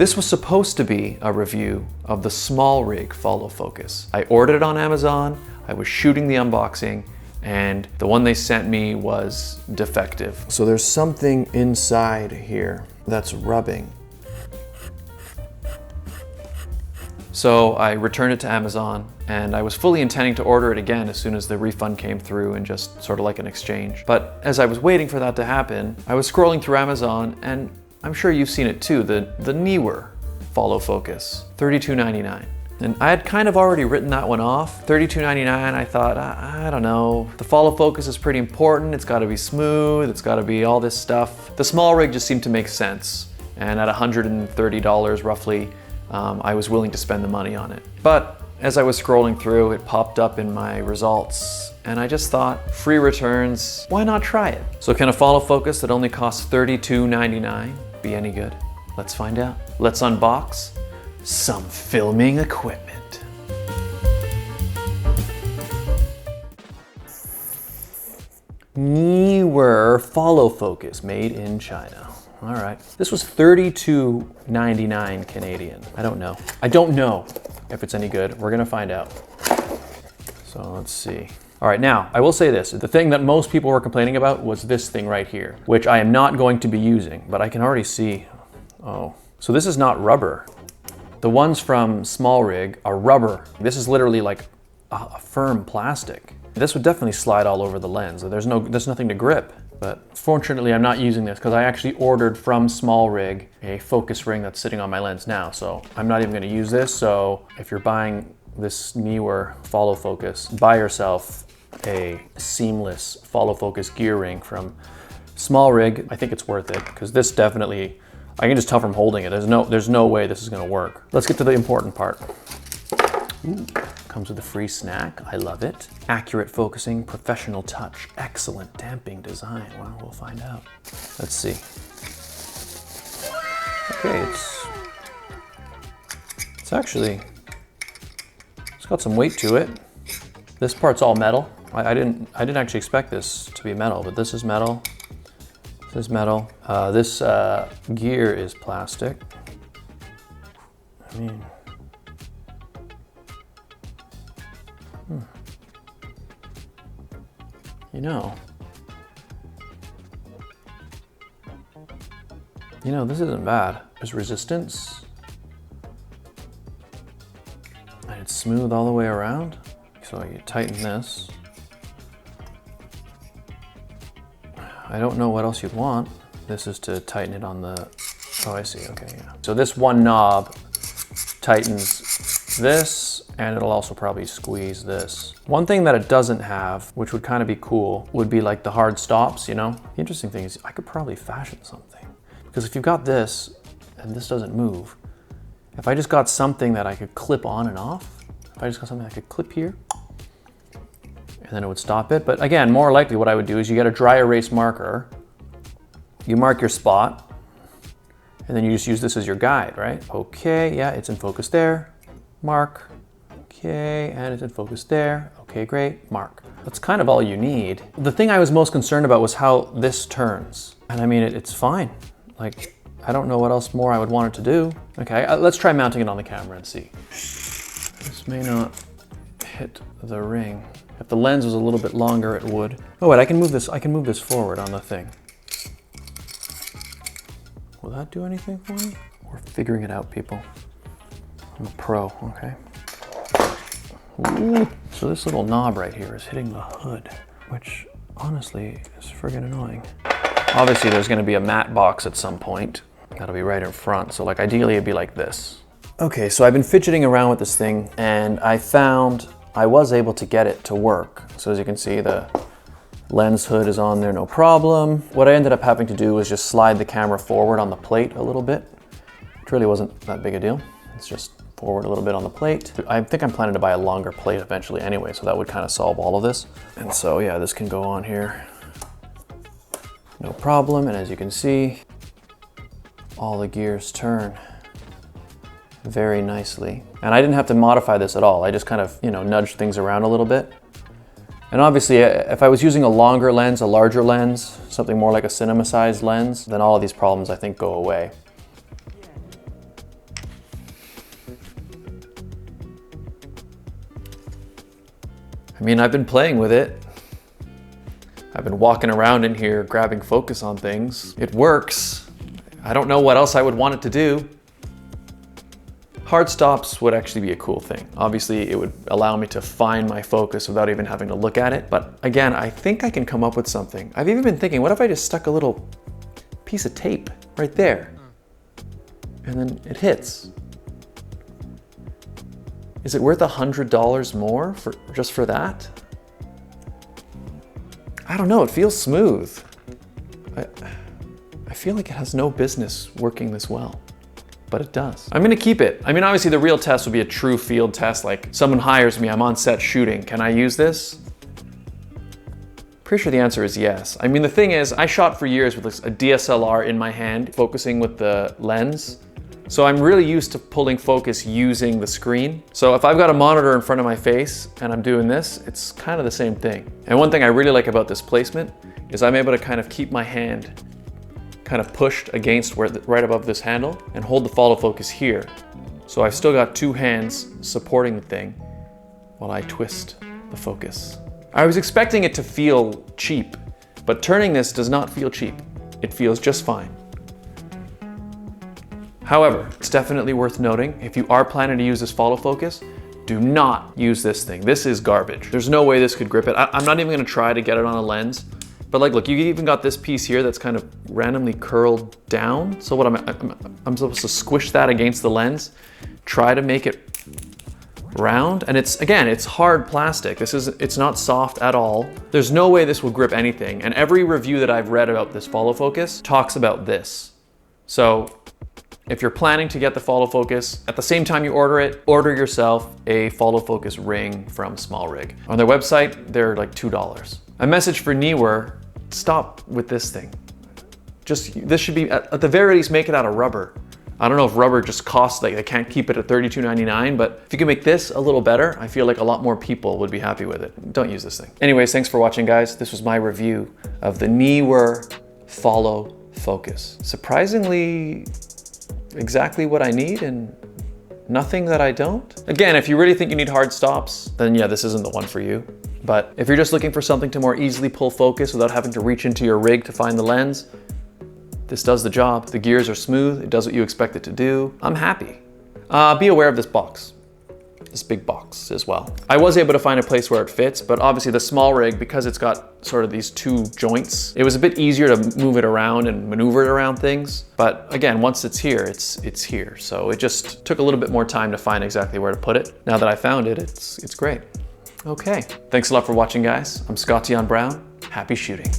This was supposed to be a review of the small rig follow focus. I ordered it on Amazon, I was shooting the unboxing, and the one they sent me was defective. So there's something inside here that's rubbing. So I returned it to Amazon, and I was fully intending to order it again as soon as the refund came through and just sort of like an exchange. But as I was waiting for that to happen, I was scrolling through Amazon, and I'm sure you've seen it too, the Neewer follow focus, $32.99. And I had kind of already written that one off. $32.99, I thought, I don't know. The follow focus is pretty important. It's gotta be smooth. It's gotta be all this stuff. The small rig just seemed to make sense. And at $130 roughly, I was willing to spend the money on it. But as I was scrolling through, it popped up in my results, and I just thought, free returns, why not try it? So can a follow focus that only costs $32.99 be any good? Let's find out. Let's unbox some filming equipment. Neewer follow focus, made in China. All right, this was $32.99 Canadian. I don't know if it's any good. We're gonna find out. So let's see. All right, now I will say this. The thing that most people were complaining about was this thing right here, which I am not going to be using, but I can already see, oh. So this is not rubber. The ones from Small Rig are rubber. This is literally like a firm plastic. This would definitely slide all over the lens. There's nothing to grip. But fortunately, I'm not using this because I actually ordered from Small Rig a focus ring that's sitting on my lens now. So I'm not even going to use this. So if you're buying this Neewer follow focus, buy yourself a seamless follow focus gear ring from Small Rig. I think it's worth it because this definitely, I can just tell from holding it. There's no way this is going to work. Let's get to the important part. Ooh, comes with a free snack. I love it. Accurate focusing, professional touch, excellent damping design. Well, we'll find out. Let's see. Okay, it's got some weight to it. This part's all metal. I didn't actually expect this to be metal, but this is metal. This is metal. This gear is plastic. I mean, You know, this isn't bad. There's resistance. And it's smooth all the way around. So you tighten this. I don't know what else you'd want. This is to tighten it on the, oh, I see, okay, yeah. So this one knob tightens this, and it'll also probably squeeze this. One thing that it doesn't have, which would kind of be cool, would be like the hard stops, you know? The interesting thing is I could probably fashion something. Because if you've got this, and this doesn't move, if I just got something that I could clip on and off, if I just got something I could clip here, and then it would stop it. But again, more likely what I would do is you get a dry erase marker, you mark your spot, and then you just use this as your guide, right? Okay, yeah, it's in focus there, mark. Okay, and it's in focus there. Okay, great, mark. That's kind of all you need. The thing I was most concerned about was how this turns. And I mean, it's fine. Like, I don't know what else more I would want it to do. Okay, let's try mounting it on the camera and see. This may not hit the ring. If the lens was a little bit longer, it would. Oh wait, I can move this forward on the thing. Will that do anything for me? We're figuring it out, people. I'm a pro, okay? Ooh. So this little knob right here is hitting the hood, which honestly is friggin' annoying. Obviously there's gonna be a matte box at some point. That'll be right in front. So like ideally it'd be like this. Okay, so I've been fidgeting around with this thing and I found I was able to get it to work. So as you can see, the lens hood is on there, no problem. What I ended up having to do was just slide the camera forward on the plate a little bit. It really wasn't that big a deal. It's just forward a little bit on the plate. I think I'm planning to buy a longer plate eventually anyway, so that would kind of solve all of this. And so yeah, this can go on here. No problem, and as you can see, all the gears turn very nicely. And I didn't have to modify this at all. I just kind of, nudged things around a little bit. And obviously, if I was using a longer lens, a larger lens, something more like a cinema-sized lens, then all of these problems I think go away. I mean, I've been playing with it. I've been walking around in here grabbing focus on things. It works. I don't know what else I would want it to do. Hard stops would actually be a cool thing. Obviously, it would allow me to find my focus without even having to look at it. But again, I think I can come up with something. I've even been thinking, what if I just stuck a little piece of tape right there? And then it hits. Is it worth $100 more just for that? I don't know, it feels smooth. I feel like it has no business working this well, but it does. I'm gonna keep it. I mean, obviously the real test would be a true field test, like someone hires me, I'm on set shooting, can I use this? Pretty sure the answer is yes. I mean, the thing is, I shot for years with a DSLR in my hand, focusing with the lens. So I'm really used to pulling focus using the screen. So if I've got a monitor in front of my face and I'm doing this, it's kind of the same thing. And one thing I really like about this placement is I'm able to kind of keep my hand kind of pushed against right above this handle and hold the follow focus here. So I've still got two hands supporting the thing while I twist the focus. I was expecting it to feel cheap, but turning this does not feel cheap. It feels just fine. However, it's definitely worth noting, if you are planning to use this follow focus, do not use this thing. This is garbage. There's no way this could grip it. I'm not even gonna try to get it on a lens, but like, look, you even got this piece here that's kind of randomly curled down. So what I'm supposed to squish that against the lens, try to make it round. And it's hard plastic. It's not soft at all. There's no way this will grip anything. And every review that I've read about this follow focus talks about this. So if you're planning to get the follow focus, at the same time you order it, order yourself a follow focus ring from Small Rig. On their website, they're like $2. A message for Neewer, stop with this thing. This should be, at the very least, make it out of rubber. I don't know if rubber just costs, like they can't keep it at $32.99, but if you can make this a little better, I feel like a lot more people would be happy with it. Don't use this thing. Anyways, thanks for watching, guys. This was my review of the Neewer Follow Focus. Surprisingly, exactly what I need and nothing that I don't. Again, if you really think you need hard stops, then yeah, this isn't the one for you. But if you're just looking for something to more easily pull focus without having to reach into your rig to find the lens, this does the job. The gears are smooth, it does what you expect it to do. I'm happy. Be aware of this box. This big box as well. I was able to find a place where it fits, but obviously the Small Rig, because it's got sort of these two joints, it was a bit easier to move it around and maneuver it around things. But again, once it's here, it's here. So it just took a little bit more time to find exactly where to put it. Now that I found it, it's great. Okay, thanks a lot for watching, guys. I'm Scott Brown. Happy shooting.